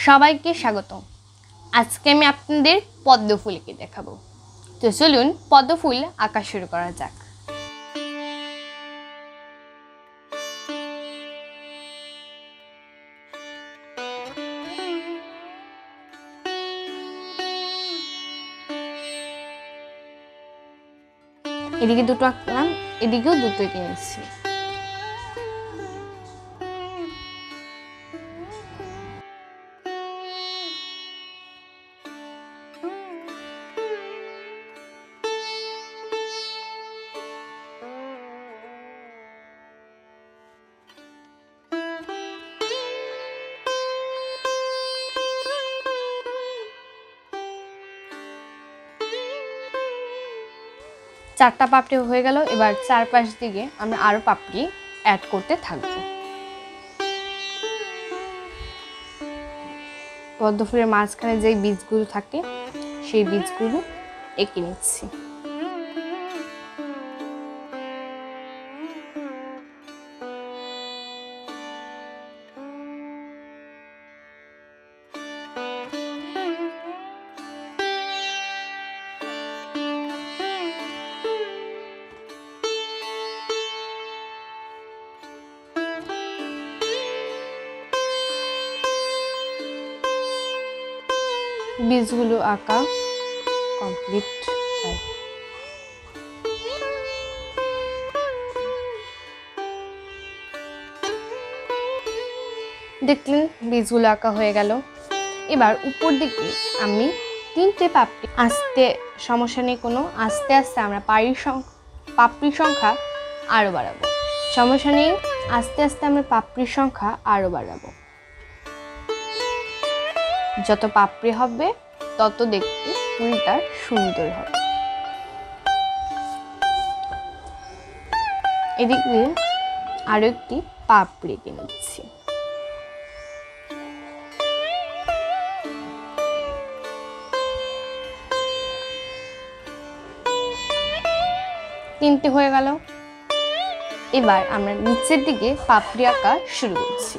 সবাইকে স্বাগত। আজকে আমি আপনাদের পদ্ম ফুলকে দেখাবো। তো চলুন পদ্ম ফুল আঁকা শুরু করা যাক। এদিকে দুটো আঁকলাম, এদিকেও দুটো এঁকে নিচ্ছি। চারটা পাপড়ি হয়ে গেল। এবার চারপাশ দিকে আমরা আরো পাপড়ি অ্যাড করতে থাকবো। পদ্ম ফুলের মাঝখানে যে বীজগুলো থাকে সেই বীজগুলো এঁকে নিচ্ছি। বীজগুলো আঁকা কমপ্লিট। দেখলেন বীজগুলো আঁকা হয়ে গেল। এবার উপর দিকে আমি তিনটে পাপড়ি, আস্তে সমস্যা নেই কোনো, আস্তে আস্তে আমরা পাপড়ির সংখ্যা আরো বাড়াবো। সমস্যা নেই, আস্তে আস্তে আমরা পাপড়ির সংখ্যা আরো বাড়াবো। যত পাপড়ি হবে তত দেখতে ফুলটা সুন্দর হবে। এদিক দিয়ে আরো একটি পাপড়ি এঁকে নিচ্ছি। তিনটে হয়ে গেল। এবার আমরা নিচের দিকে পাপড়ি আঁকা শুরু করছি।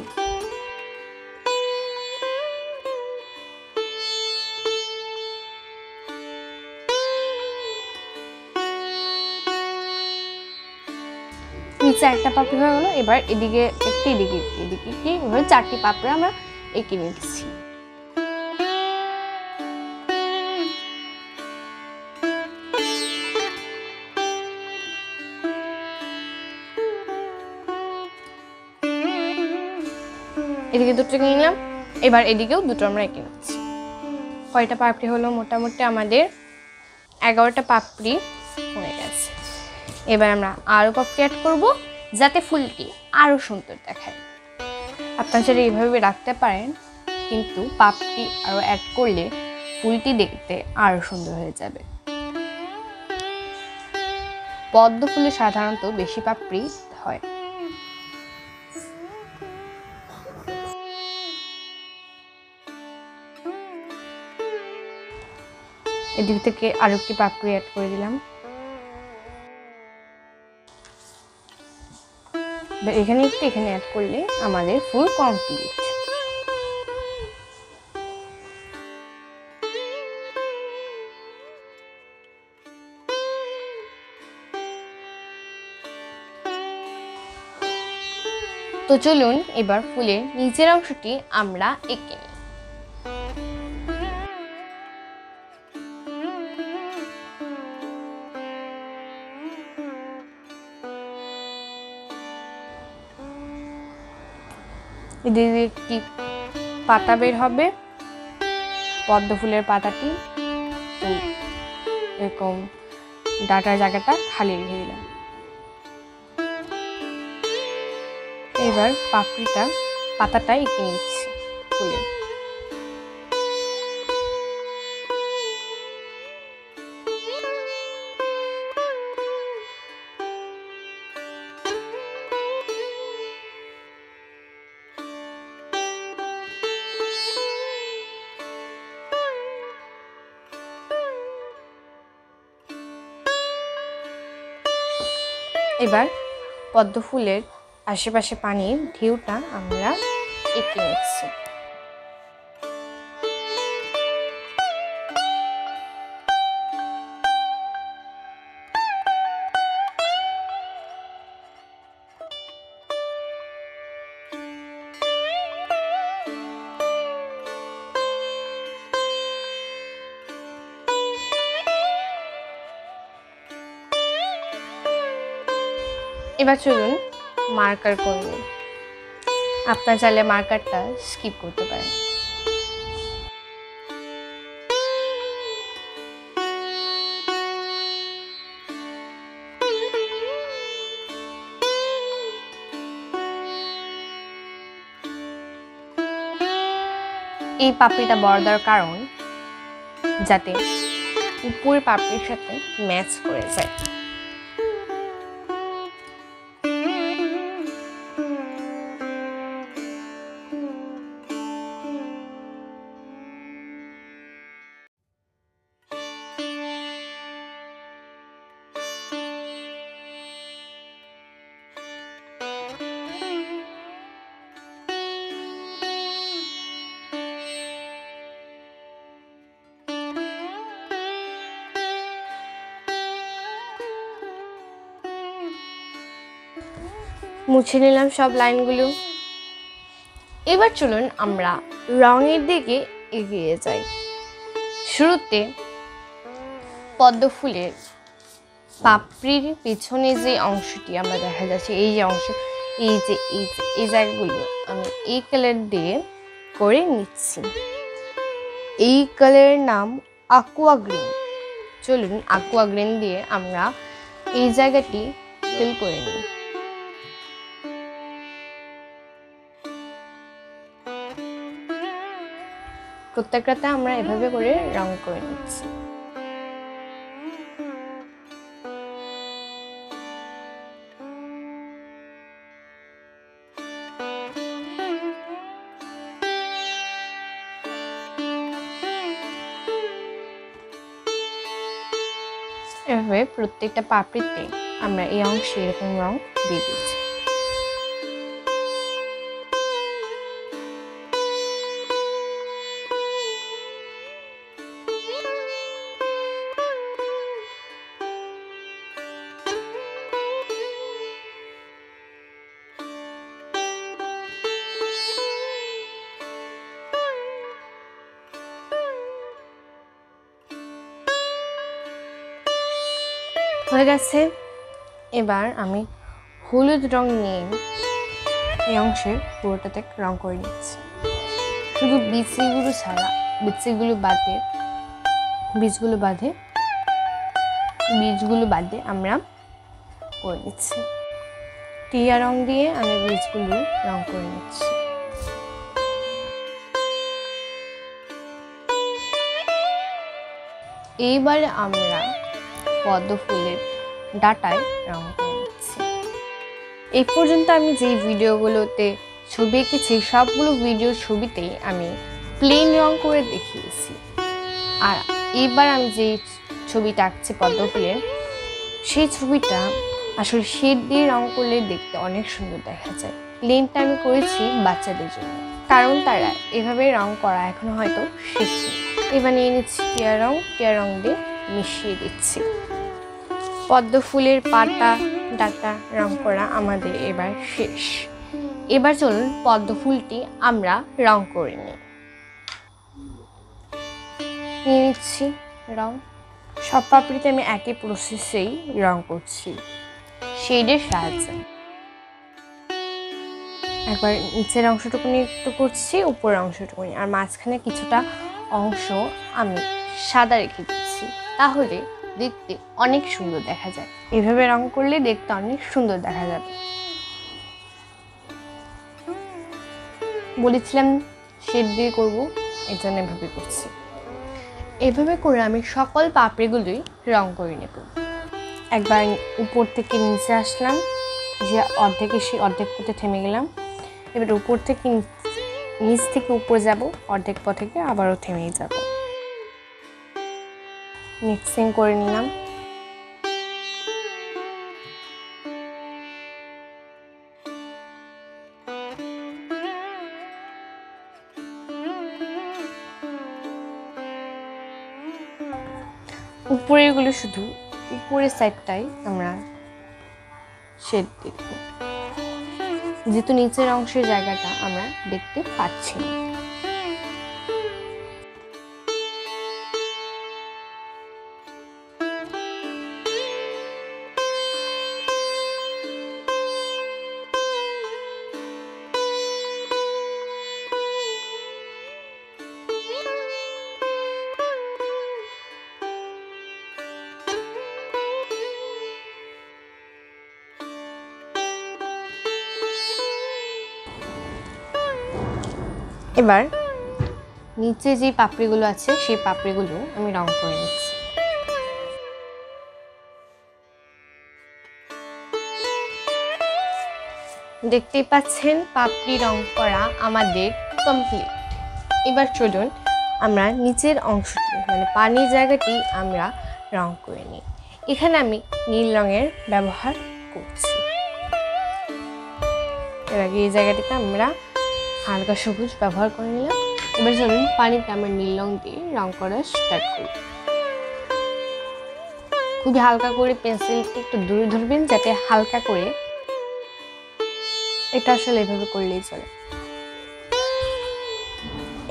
নিচে একটা পাপড়ি হয়ে গেল। এবার এদিকে একটি, এদিকে একটি, এদিকে একটি, এভাবে চারটি পাপড়ি আমরা এঁকে নিচ্ছি। এদিকে দুটো এঁকে নিলাম। এবার এদিকেও দুটো আমরা এঁকে নিচ্ছি। কয়টা পাপড়ি হলো? মোটামুটি আমাদের 11টা পাপড়ি হয়ে গেছে। এবার আমরা আরো পাপড়ি অ্যাড করব যাতে ফুলটি আরো সুন্দর দেখায়। আপনারা চাইলে এইভাবে রাখতে পারেন, কিন্তু পাপড়ি আরো অ্যাড করলে ফুলটি দেখতে আরো সুন্দর হয়ে যাবে। পদ্ম ফুলে সাধারণত বেশি পাপড়ি হয়। এদিক থেকে আরো একটি পাপড়ি অ্যাড করে দিলাম। এখানে একটু, এখানে অ্যাড করলে আমাদের ফুল কমপ্লিট। তো চলুন এবার ফুলের নিচের অংশটি আমরা এঁকে নিই। এদিকে একটি পাতা বের হবে, পদ্ম ফুলের পাতাটি। তো এরকম ডাটার জায়গাটা খালি রেখে দিলাম। এবার পাতাটা এঁকে নিচ্ছি ফুলের। এবার পদ্ম ফুলের আশেপাশে পানির ঢেউটা আমরা এঁকে নিচ্ছি। এবার চলুন মার্কার করে নিই। আপনার চাইলে মার্কারটা স্কিপ করতে পারেন। এই পাপড়িটা বড় দেওয়ার কারণ যাতে উপরের পাপড়ির সাথে ম্যাচ করে যায়। মুছে নিলাম সব লাইনগুলো। এবার চলুন আমরা রঙের দিকে এগিয়ে যাই। শুরুতে পদ্ম ফুলের পাপড়ির পেছনে যে অংশটি আমরা দেখা যাচ্ছে, এই যে অংশ, এই জায়গাগুলো আমি এই কালার দিয়ে করে নিচ্ছি। এই কালারের নাম aqua গ্রিন। চলুন aqua গ্রিন দিয়ে আমরা এই জায়গাটি ফিল করে নিই। প্রত্যেকটাতে আমরা এভাবে করে রং করে নিচ্ছি। এভাবে প্রত্যেকটা পাপড়িতে আমরা এই অংশে এরকম রং দিয়ে দিচ্ছি। হয়ে গেছে। এবার আমি হলুদ রং নিয়ে এই অংশে পুরোটাতে রং করে নিচ্ছি। শুধু বীজগুলো ছাড়া, বীজগুলো বাদে আমরা করে নিচ্ছি। টিয়া রং দিয়ে আমি বীজগুলো রং করে নিচ্ছি। এইবারে আমরা পদ্ম ফুলের ডাটায় রং করে নিচ্ছি। এই পর্যন্ত আমি যেই ভিডিওগুলোতে ছবি এঁকেছি সবগুলো ছবিতেই আমি প্লেন রং করে দেখিয়েছি। আর এবার আমি যেই ছবিটা আঁকছি পদ্ম ফুলের, সেই ছবিটা আসলে শেড দিয়ে রং করলে দেখতে অনেক সুন্দর দেখা যায়। প্লেনটা আমি করেছি বাচ্চাদের জন্য, কারণ তারা এভাবে রং করা এখনো হয়তো শিখছে। এবার নিয়ে নিচ্ছি টিয়া রং দিয়ে মিশিয়ে দিচ্ছি। পদ্ম ফুলের পাতা ডাটা রং করা আমাদের এবার শেষ। এবার চলুন পদ্ম ফুলটি আমরা রং করে নিই। নিয়ে নিচ্ছি রং। সব পাপড়িতে আমি একই প্রসেসেই রং করছি শেডের সাহায্যে। একবার নিচের অংশটুকুনি একটু করছি, উপরের অংশটুকুনি, আর মাঝখানে কিছুটা অংশ আমি সাদা রেখে দিচ্ছি, তাহলে দেখতে অনেক সুন্দর দেখা যায়। এভাবে রং করলে দেখতে অনেক সুন্দর দেখা যাবে। বলেছিলাম শেড দিয়ে করবো, এর জন্য এভাবে করছি। এভাবে করে আমি সকল পাপড়িগুলোই রং করে নেব। একবার উপর থেকে নিচে আসলাম, যে অর্ধেক এসে অর্ধেক পথে থেমে গেলাম। এবার উপর থেকে নিচ থেকে উপরে যাব, অর্ধেক পথে থেকে আবারও থেমেই যাব। মিক্সিং করে নিলাম। উপরেরগুলো শুধু উপরের সাইডটাই আমরা শেড দেখব, যেহেতু নিচের অংশের জায়গাটা আমরা দেখতে পাচ্ছি না। এবার নিচে যে পাপড়িগুলো আছে সেই পাপড়িগুলো আমি রং করে নিচ্ছি। দেখতেই পাচ্ছেন পাপড়ি রং করা আমাদের কমপ্লিট। এবার চলুন আমরা নিচের অংশটি মানে পানির জায়গাটি আমরা রং করে নিই। এখানে আমি নীল রঙের ব্যবহার করছি। এর আগে এই জায়গাটিতে আমরা হালকা সবুজ ব্যবহার করে নিলাম। এবার চলুন পানিতে আমরা নীল রং দিয়ে রং করা স্টার্ট করি। খুবই হালকা করে পেন্সিলটি একটু দূরে ধরবেন যাতে হালকা করে, এটা আসলে এভাবে করলেই চলে।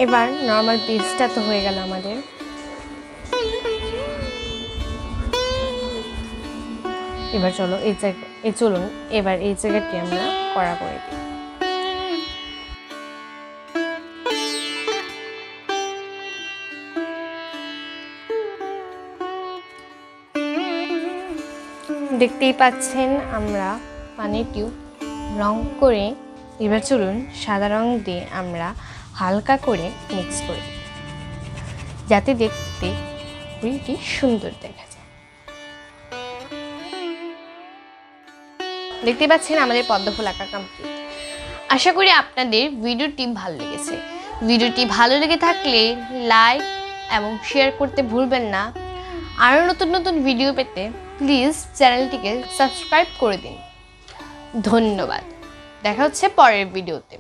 এবার নর্মাল পেজটা তো হয়ে গেল আমাদের। এবার চলো চলুন এবার এই জায়গাটি আমরা কড়া করে দিই। দেখতেই পাচ্ছেন আমরা পানির টিউব রং করে, এবার চলুন সাদা রং দিয়ে আমরা হালকা করে মিক্স করি যাতে দেখতে খুবই সুন্দর দেখা যায়। দেখতে পাচ্ছেন আমাদের পদ্মফুল আঁকা কমপ্লিট। আশা করি আপনাদের ভিডিওটি ভালো লেগেছে। ভিডিওটি ভালো লেগে থাকলে লাইক এবং শেয়ার করতে ভুলবেন না। আরও নতুন নতুন ভিডিও পেতে প্লিজ চ্যানেলটিকে সাবস্ক্রাইব করে দিন। ধন্যবাদ। দেখা হচ্ছে পরের ভিডিওতে।